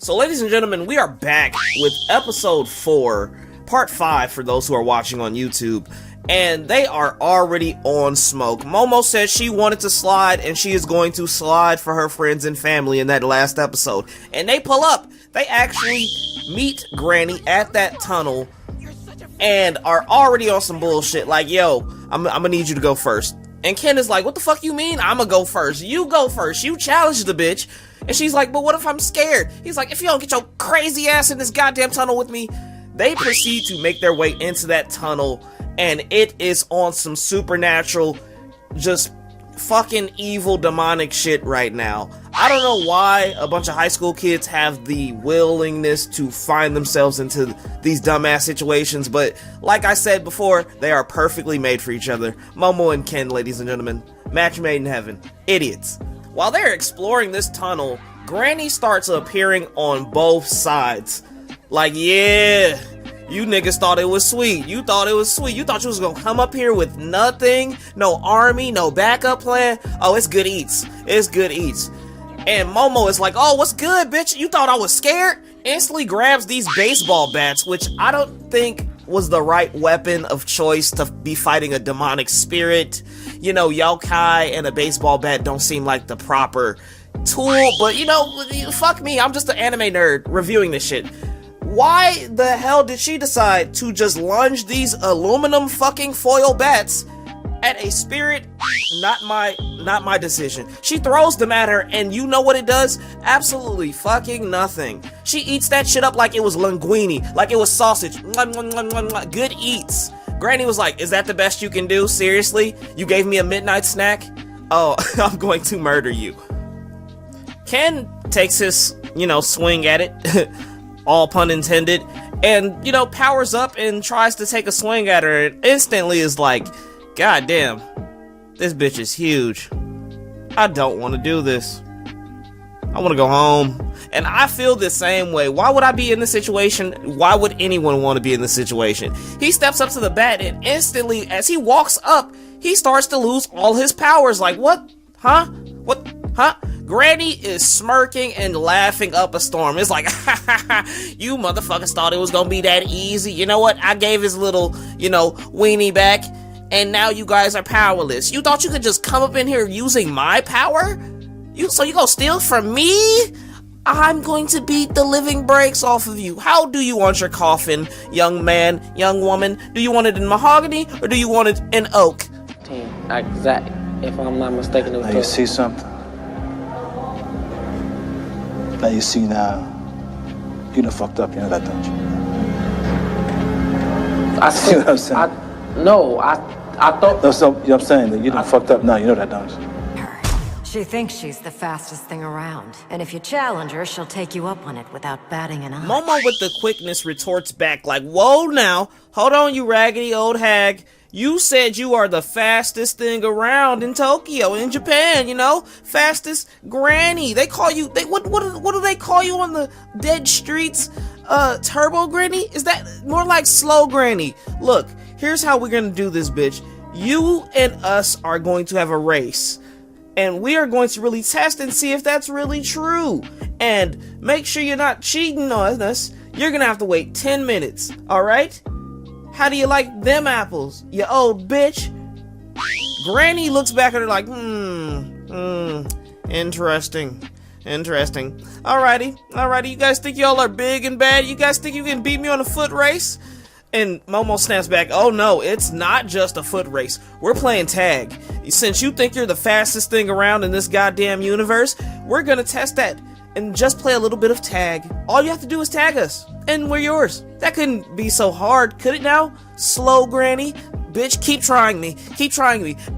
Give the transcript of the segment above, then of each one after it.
So ladies and gentlemen, we are back with episode 4, part 5 for those who are watching on YouTube, and they are already on smoke. Momo said she wanted to slide, and she is going to slide for her friends and family in that last episode. And they pull up. They actually meet Granny at that tunnel and are already on some bullshit like, yo, I'm gonna need you to go first. And Ken is like, what the fuck you mean I'ma go first? You go first. You challenge the bitch. And she's like, but what if I'm scared? He's like, if you don't get your crazy ass in this goddamn tunnel with me. They proceed to make their way into that tunnel, and it is on some supernatural, just fucking evil demonic shit right now. I don't know why a bunch of high school kids have the willingness to find themselves into these dumbass situations, but like I said before, they are perfectly made for each other. Momo and Ken, ladies and gentlemen, match made in heaven. Idiots. While they're exploring this tunnel, Granny starts appearing on both sides. Like, yeah, you niggas thought it was sweet. You thought it was sweet. You thought you was gonna come up here with nothing, no army, no backup plan. Oh, it's good eats. It's good eats. And Momo is like, oh, what's good, bitch? You thought I was scared? Instantly grabs these baseball bats, which I don't think was the right weapon of choice to be fighting a demonic spirit. You know, yokai and a baseball bat don't seem like the proper tool, but you know, fuck me, I'm just an anime nerd reviewing this shit. Why the hell did she decide to just lunge these aluminum fucking foil bats at a spirit? Not my decision. She throws them at her, and you know what it does? Absolutely fucking nothing. She eats that shit up like it was linguine, like it was sausage. Mwah, mwah, mwah, mwah, mwah. Good eats. Granny was like, is that the best you can do? Seriously? You gave me a midnight snack? Oh, I'm going to murder you. Ken takes his, swing at it, all pun intended, and, powers up and tries to take a swing at her, and instantly is like, God damn, this bitch is huge. I don't want to do this. I want to go home. And I feel the same way. Why would I be in this situation? Why would anyone want to be in this situation? He steps up to the bat, and instantly, as he walks up, he starts to lose all his powers. Like, what? Huh? What? Huh? Granny is smirking and laughing up a storm. It's like, ha ha ha, you motherfuckers thought it was gonna be that easy. You know what? I gave his little, weenie back, and now you guys are powerless. You thought you could just come up in here using my power? So you gonna steal from me? I'm going to beat the living breaks off of you. How do you want your coffin, young man, young woman? Do you want it in mahogany, or do you want it in oak? Exactly. If I'm not mistaken, it was. Now you see something. Now you see now. You done fucked up. You know that, don't you? I see what I'm saying? I thought. No, so, you know what I'm saying? That you done fucked up now. You know that, don't you? She thinks she's the fastest thing around, and if you challenge her, she'll take you up on it without batting an eye. Momo with the quickness retorts back like, whoa now, hold on you raggedy old hag. You said you are the fastest thing around in Tokyo, in Japan, fastest granny. They call you, what do they call you on the dead streets? Turbo granny? Is that more like slow granny? Look, here's how we're gonna do this, bitch. You and us are going to have a race. And we are going to really test and see if that's really true. And make sure you're not cheating on us. You're gonna have to wait 10 minutes, alright? How do you like them apples, you old bitch? Granny looks back at her like, interesting. Alrighty, you guys think y'all are big and bad? You guys think you can beat me on a foot race? And Momo snaps back, oh no, it's not just a foot race. We're playing tag. Since you think you're the fastest thing around in this goddamn universe, we're gonna test that and just play a little bit of tag. All you have to do is tag us, and we're yours. That couldn't be so hard, could it now? Slow granny? Bitch, keep trying me.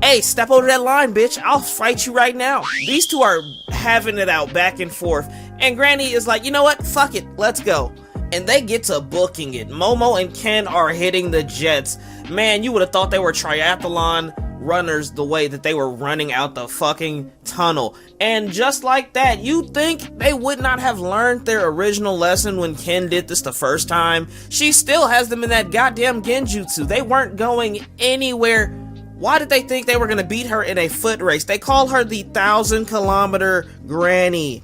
Hey, step over that line, bitch. I'll fight you right now. These two are having it out back and forth, and Granny is like, you know what? Fuck it, let's go. And they get to booking it. Momo and Ken are hitting the jets. Man, you would have thought they were triathlon runners the way that they were running out the fucking tunnel. And just like that, you think they would not have learned their original lesson when Ken did this the first time? She still has them in that goddamn genjutsu. They weren't going anywhere. Why did they think they were gonna beat her in a foot race? They call her the 1,000-kilometer granny.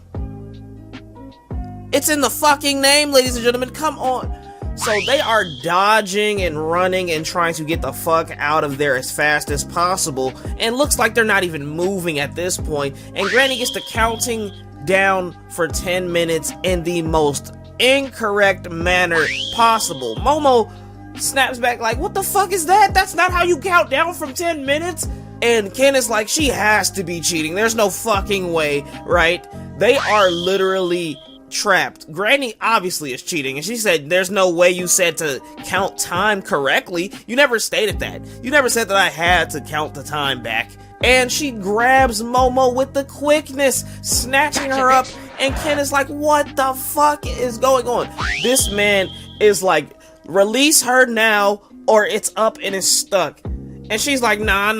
It's in the fucking name, ladies and gentlemen. Come on. So they are dodging and running and trying to get the fuck out of there as fast as possible. And looks like they're not even moving at this point. And Granny gets to counting down for 10 minutes in the most incorrect manner possible. Momo snaps back like, what the fuck is that? That's not how you count down from 10 minutes. And Ken is like, she has to be cheating. There's no fucking way, right? They are literally trapped. Granny obviously is cheating, and she said, there's no way you said to count time correctly. You never stated that. You never said that I had to count the time back. And she grabs Momo with the quickness, snatching her up, and Ken is like, what the fuck is going on? This man is like, release her now, or it's up and it's stuck. And she's like, nah.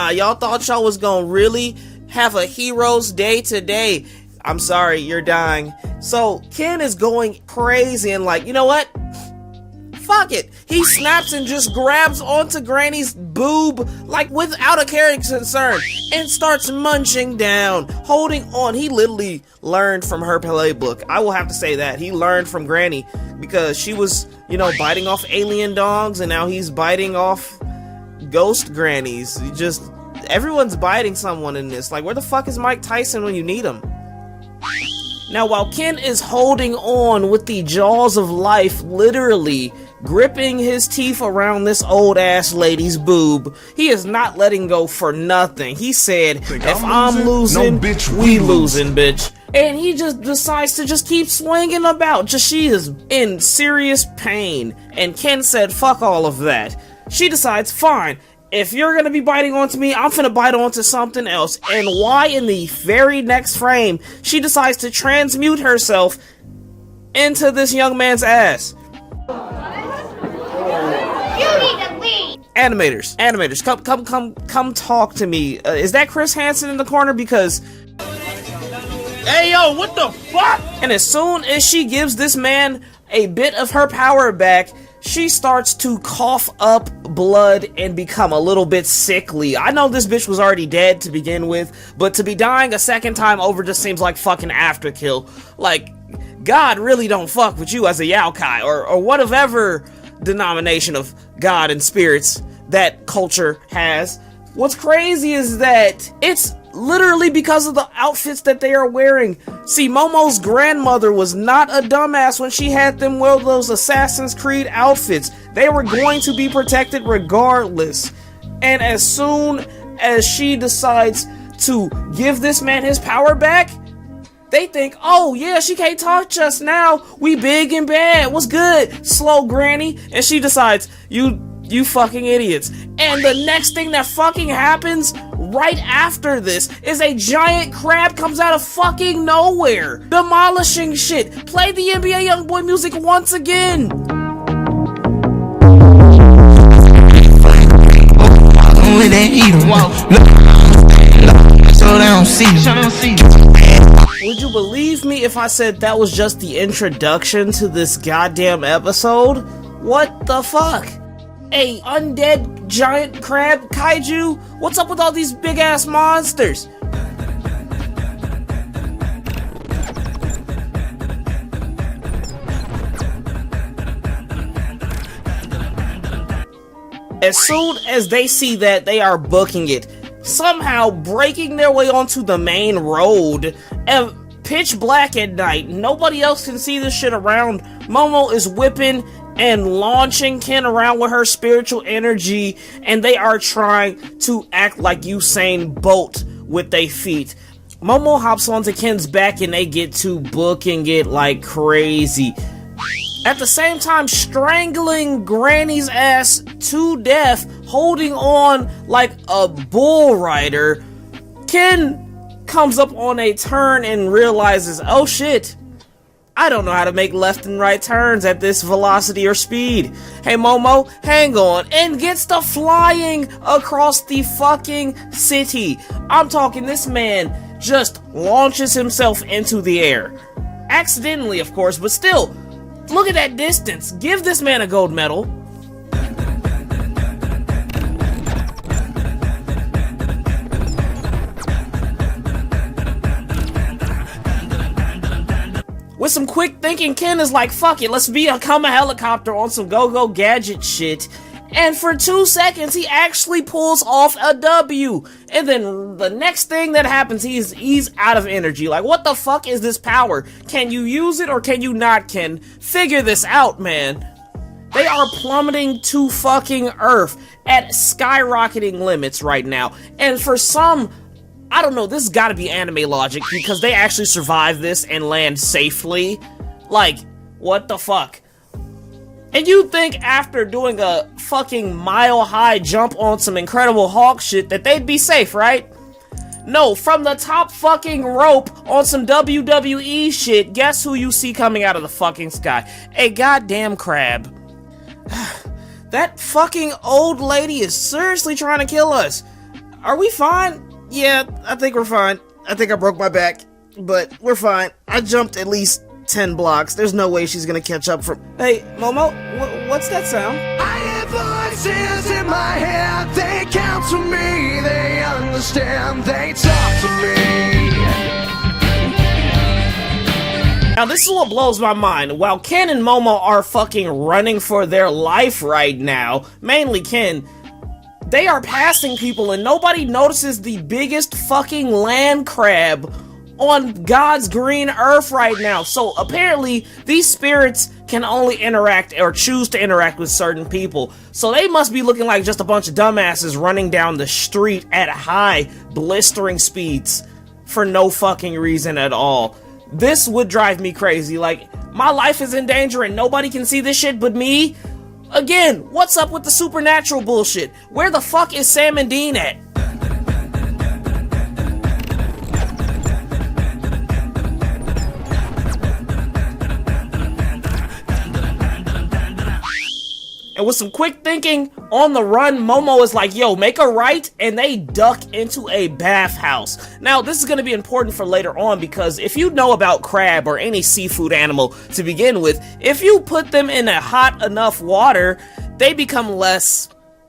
Y'all thought y'all was gonna really have a hero's day today. I'm sorry, you're dying. So Ken is going crazy and like, you know what? Fuck it. He snaps and just grabs onto Granny's boob, like without a care and concern, and starts munching down, holding on. He literally learned from her playbook. I will have to say that. He learned from Granny because she was, you know, biting off alien dogs, and now he's biting off ghost grannies. Everyone's biting someone in this. Like, where the fuck is Mike Tyson when you need him? Now, while Ken is holding on with the jaws of life, literally gripping his teeth around this old ass lady's boob, he is not letting go for nothing. He said, if I'm losing, no, bitch, we losing, bitch. And he just decides to just keep swinging about. She is in serious pain. And Ken said, fuck all of that. She decides, fine, if you're gonna be biting onto me, I'm finna bite onto something else. And why in the very next frame, she decides to transmute herself into this young man's ass. You need to leave! Animators, come talk to me. Is that Chris Hansen in the corner? Because... Hey yo, what the fuck? And as soon as she gives this man a bit of her power back, she starts to cough up blood and become a little bit sickly. I know this bitch was already dead to begin with, but to be dying a second time over just seems like fucking afterkill. Like, God really don't fuck with you as a Yaokai, or whatever denomination of God and spirits that culture has. What's crazy is that it's literally because of the outfits that they are wearing. See, Momo's grandmother was not a dumbass when she had them wear those Assassin's Creed outfits. They were going to be protected regardless. And as soon as she decides to give this man his power back, they think, oh yeah, she can't touch us now. We big and bad. What's good, slow granny? And she decides, you fucking idiots. And the next thing that fucking happens right after this is a giant crab comes out of fucking nowhere, demolishing shit. Play the NBA Youngboy music once again. Would you believe me if I said that was just the introduction to this goddamn episode? What the fuck? A undead giant crab kaiju? What's up with all these big ass monsters? As soon as they see that, they are booking it, somehow breaking their way onto the main road, and pitch black at night. Nobody else can see this shit around. Momo is whipping and launching Ken around with her spiritual energy, and they are trying to act like Usain Bolt with their feet. Momo hops onto Ken's back and they get to booking it like crazy. At the same time, strangling Granny's ass to death, holding on like a bull rider. Ken comes up on a turn and realizes, oh shit, I don't know how to make left and right turns at this velocity or speed. Hey Momo, hang on, and gets to flying across the fucking city. I'm talking, this man just launches himself into the air. Accidentally, of course, but still, look at that distance. Give this man a gold medal. With some quick thinking, Ken is like, fuck it, let's become a helicopter on some go-go gadget shit. And for 2 seconds, he actually pulls off a W. And then the next thing that happens, he's out of energy. Like, what the fuck is this power? Can you use it or can you not, Ken? Figure this out, man. They are plummeting to fucking Earth at skyrocketing limits right now. And for some, I don't know, this has got to be anime logic because they actually survive this and land safely. Like, what the fuck? And you'd think after doing a fucking mile-high jump on some Incredible Hulk shit that they'd be safe, right? No, from the top fucking rope on some WWE shit, guess who you see coming out of the fucking sky? A goddamn crab. That fucking old lady is seriously trying to kill us. Are we fine? Yeah, I think we're fine. I think I broke my back, but we're fine. I jumped at least 10 blocks. There's no way she's gonna catch up from... Hey, Momo, what's that sound? I hear voices in my head. They counsel me, they understand, they talk to me. Now this is what blows my mind. While Ken and Momo are fucking running for their life right now, mainly Ken, they are passing people and nobody notices the biggest fucking land crab on God's green earth right now. So apparently these spirits can only interact or choose to interact with certain people. So they must be looking like just a bunch of dumbasses running down the street at high, blistering speeds for no fucking reason at all. This would drive me crazy. Like, my life is in danger and nobody can see this shit but me? Again, what's up with the supernatural bullshit? Where the fuck is Sam and Dean at? And with some quick thinking, on the run, Momo is like, yo, make a right, and they duck into a bathhouse. Now, this is going to be important for later on, because if you know about crab or any seafood animal to begin with, if you put them in a hot enough water, they become less,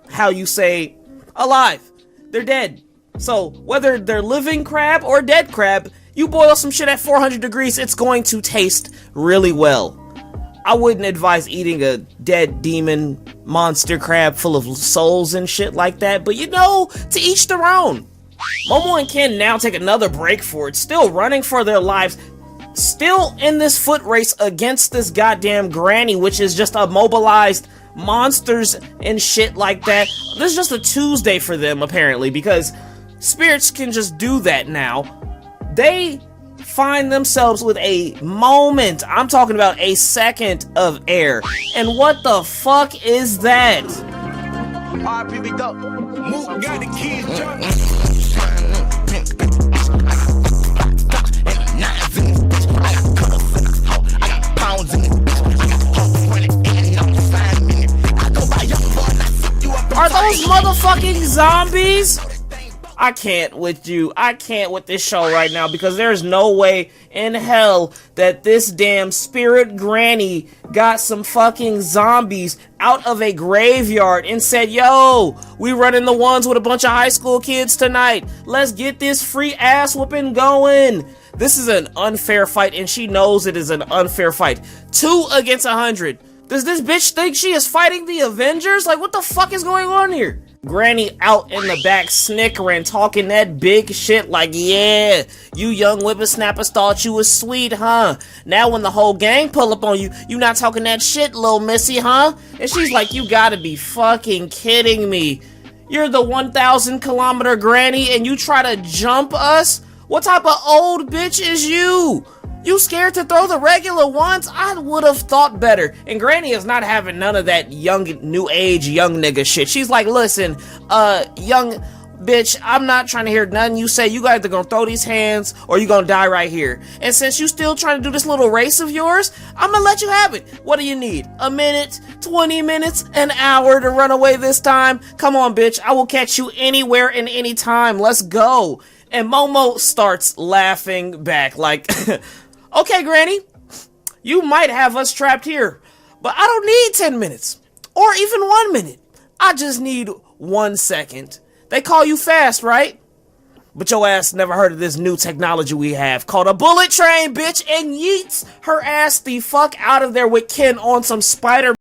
how you say, alive. They're dead. So, whether they're living crab or dead crab, you boil some shit at 400 degrees, it's going to taste really well. I wouldn't advise eating a dead demon monster crab full of souls and shit like that, but you know, to each their own. Momo and Ken now take another break for it, still running for their lives, still in this foot race against this goddamn granny, which is just immobilized monsters and shit like that. This is just a Tuesday for them, apparently, because spirits can just do that now. They find themselves with a moment, I'm talking about a second of air. And what the fuck is that? Are those motherfucking zombies? I can't with you. I can't with this show right now because there's no way in hell that this damn spirit granny got some fucking zombies out of a graveyard and said, yo, we running the ones with a bunch of high school kids tonight. Let's get this free ass whooping going. This is an unfair fight and she knows it is an unfair fight. 2 against 100. Does this bitch think she is fighting the Avengers? Like, what the fuck is going on here? Granny out in the back snickering, talking that big shit like, yeah, you young whippersnappers thought you was sweet, huh? Now when the whole gang pull up on you, you not talking that shit, little missy, huh? And she's like, you gotta be fucking kidding me. You're the 1,000-kilometer granny and you try to jump us? What type of old bitch is you? You scared to throw the regular ones? I would have thought better. And Granny is not having none of that young, new age, young nigga shit. She's like, listen, young bitch, I'm not trying to hear nothing you say. You guys are gonna throw these hands or you gonna die right here. And since you still trying to do this little race of yours, I'm gonna let you have it. What do you need? A minute, 20 minutes, an hour to run away this time? Come on, bitch. I will catch you anywhere and anytime. Let's go. And Momo starts laughing back like... Okay, Granny, you might have us trapped here, but I don't need 10 minutes, or even 1 minute. I just need 1 second. They call you fast, right? But your ass never heard of this new technology we have called a bullet train, bitch, and yeets her ass the fuck out of there with Ken on some spider.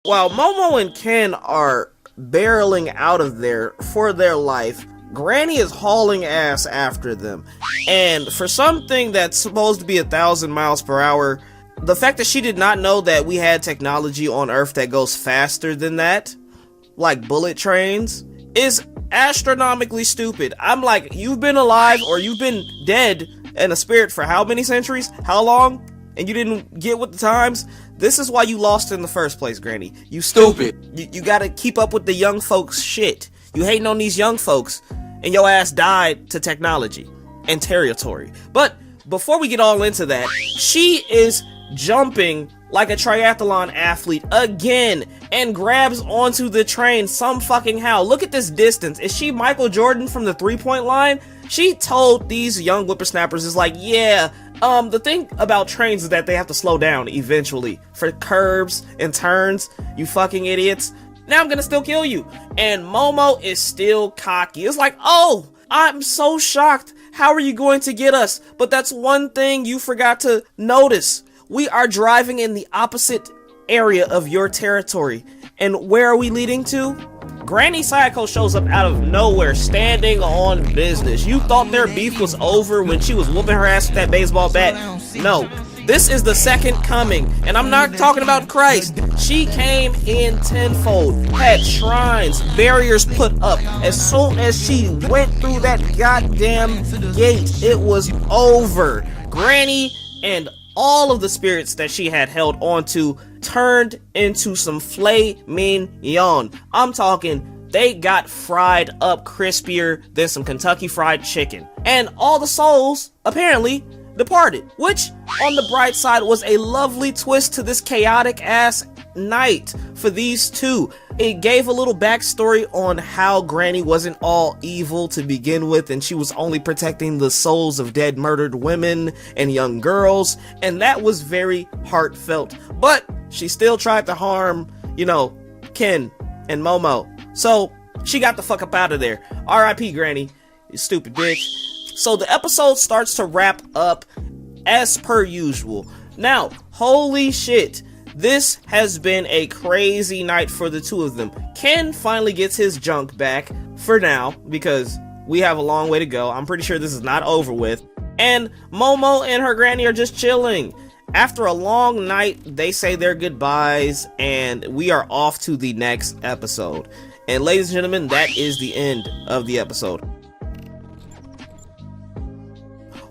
While Momo and Ken are barreling out of there for their life, Granny is hauling ass after them. And for something that's supposed to be 1,000 miles per hour, the fact that she did not know that we had technology on Earth that goes faster than that, like bullet trains, is astronomically stupid. I'm like, you've been alive or you've been dead and a spirit for how many centuries? How long? And you didn't get with the times? This is why you lost in the first place, Granny. You stupid. You gotta keep up with the young folks shit. You hating on these young folks, and your ass died to technology and territory. But before we get all into that, she is jumping like a triathlon athlete again and grabs onto the train some fucking how. Look at this distance. Is she Michael Jordan from the three-point line? She told these young whippersnappers, is like, yeah, the thing about trains is that they have to slow down eventually for curbs and turns, you fucking idiots. Now I'm gonna still kill you. And Momo is still cocky. It's like, oh, I'm so shocked. How are you going to get us? But that's one thing you forgot to notice. We are driving in the opposite area of your territory. And where are we leading to? Granny Sayako shows up out of nowhere, standing on business. You thought their beef was over when she was whooping her ass with that baseball bat? No. This is the second coming, and I'm not talking about Christ. She came in tenfold, had shrines, barriers put up. As soon as she went through that goddamn gate, it was over. Granny and all of the spirits that she had held onto turned into some filet mignon. I'm talking, they got fried up crispier than some Kentucky Fried Chicken. And all the souls, apparently, departed, which on the bright side was a lovely twist to this chaotic ass night for these two. It gave a little backstory on how Granny wasn't all evil to begin with, and she was only protecting the souls of dead murdered women and young girls, and that was very heartfelt. But she still tried to harm, you know, Ken and Momo. So she got the fuck up out of there. R.I.P. Granny, you stupid bitch. So the episode starts to wrap up as per usual. Now, holy shit, this has been a crazy night for the two of them. Ken finally gets his junk back, for now, because we have a long way to go. I'm pretty sure this is not over with. And Momo and her granny are just chilling. After a long night, they say their goodbyes, and we are off to the next episode. And ladies and gentlemen, that is the end of the episode.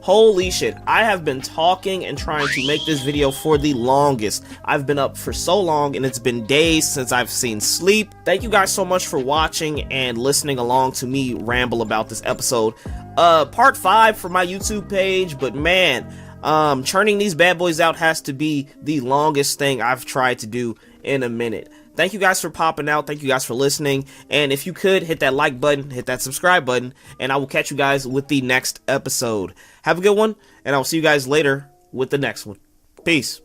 Holy shit, I have been talking and trying to make this video for the longest. I've been up for so long and it's been days since I've seen sleep. Thank you guys so much for watching and listening along to me ramble about this episode. Part 5 for my YouTube page, but man, churning these bad boys out has to be the longest thing I've tried to do in a minute. Thank you guys for popping out. Thank you guys for listening. And if you could, hit that like button, hit that subscribe button, and I will catch you guys with the next episode. Have a good one, and I'll see you guys later with the next one. Peace.